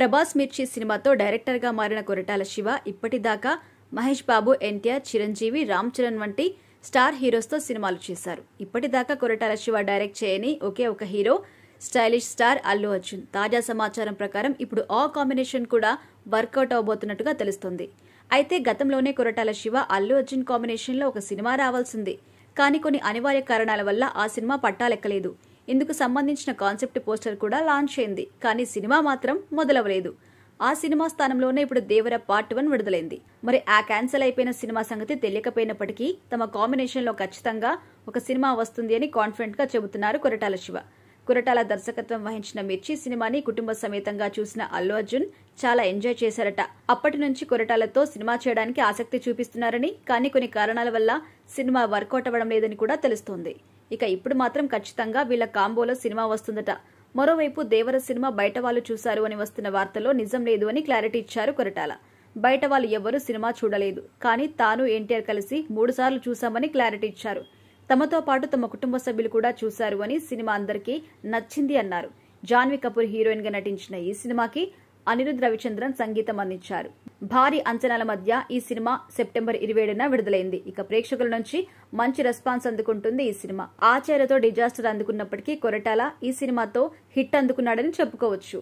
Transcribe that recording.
ప్రభాస్ మిర్చి సినిమాతో డైరెక్టర్గా మారిన కొరటాల శివ ఇప్పటిదాకా మహేష్ బాబు, ఎన్టీఆర్, చిరంజీవి, రామ్ చరణ్ వంటి స్టార్ హీరోస్తో సినిమాలు చేశారు. ఇప్పటిదాకా కొరటాల శివ డైరెక్ట్ చేయని ఒకే ఒక hero stylish star Allu Arjun. తాజా సమాచారం ప్రకారం ఇప్పుడు ఆ కాంబినేషన్ కూడా వర్కౌట్ అవబోతున్నట్టుగా తెలుస్తోంది. అయితే గతంలోనే కొరటాల శివ, అల్లు అర్జున్ కాంబినేషన్లో ఒక సినిమా రావాల్సింది. కానీ కొన్ని అనివార్య కారణాల వల్ల ఆ సినిమా పట్టాలెక్కలేదు. ఇందుకు సంబంధించిన కాన్సెప్ట్ పోస్టర్ కూడా లాంచ్ అయింది. కానీ సినిమా మాత్రం మొదలవలేదు. ఆ సినిమా స్థానంలోనే ఇప్పుడు దేవర పార్ట్ 1 విడుదలైంది. మరి ఆ క్యాన్సిల్ అయిపోయిన సినిమా సంగతి తెలియకపోయినప్పటికీ తమ కాంబినేషన్లో ఖచ్చితంగా ఒక సినిమా వస్తుంది అని కాన్ఫిడెంట్ గా చెబుతున్నారు కొరటాల శివ. కొరటాల దర్శకత్వం వహించిన మిర్చి సినిమాని కుటుంబ సమేతంగా చూసిన అల్లు అర్జున్ చాలా ఎంజాయ్ చేశారట. అప్పటి నుంచి కొరటాలతో సినిమా చేయడానికి ఆసక్తి చూపిస్తున్నారని, కానీ కొన్ని కారణాల వల్ల సినిమా వర్కౌట్ అవ్వడం లేదని కూడా తెలుస్తోంది. ఇక ఇప్పుడు మాత్రం ఖచ్చితంగా వీళ్ల కాంబోలో సినిమా వస్తుందట. మరోవైపు దేవర సినిమా బయట వాళ్ళు చూశారు అని వస్తున్న వార్తల్లో నిజం లేదు అని క్లారిటీ ఇచ్చారు కొరటాల. బయట వాళ్ళు ఎవ్వరూ సినిమా చూడలేదు, కానీ తాను, ఎన్టీఆర్ కలిసి 3 సార్లు చూశామని క్లారిటీ ఇచ్చారు. తమతో పాటు తమ కుటుంబ సభ్యులు కూడా చూశారు అని, సినిమా అందరికీ నచ్చింది అన్నారు. జాన్వీ కపూర్ హీరోయిన్ గా నటించిన ఈ సినిమాకి అనిరుద్ రవిచంద్రన్ సంగీతం అందించారు. భారీ అంచనాల మధ్య ఈ సినిమా సెప్టెంబర్ 27న విడుదలైంది. ఇక ప్రేక్షకుల నుంచి మంచి రెస్పాన్స్ అందుకుంటుంది ఈ సినిమా. ఆచార్యతో డిజాస్టర్ అందుకున్నప్పటికీ కొరటాల ఈ సినిమాతో హిట్ అందుకున్నాడని చెప్పుకోవచ్చు.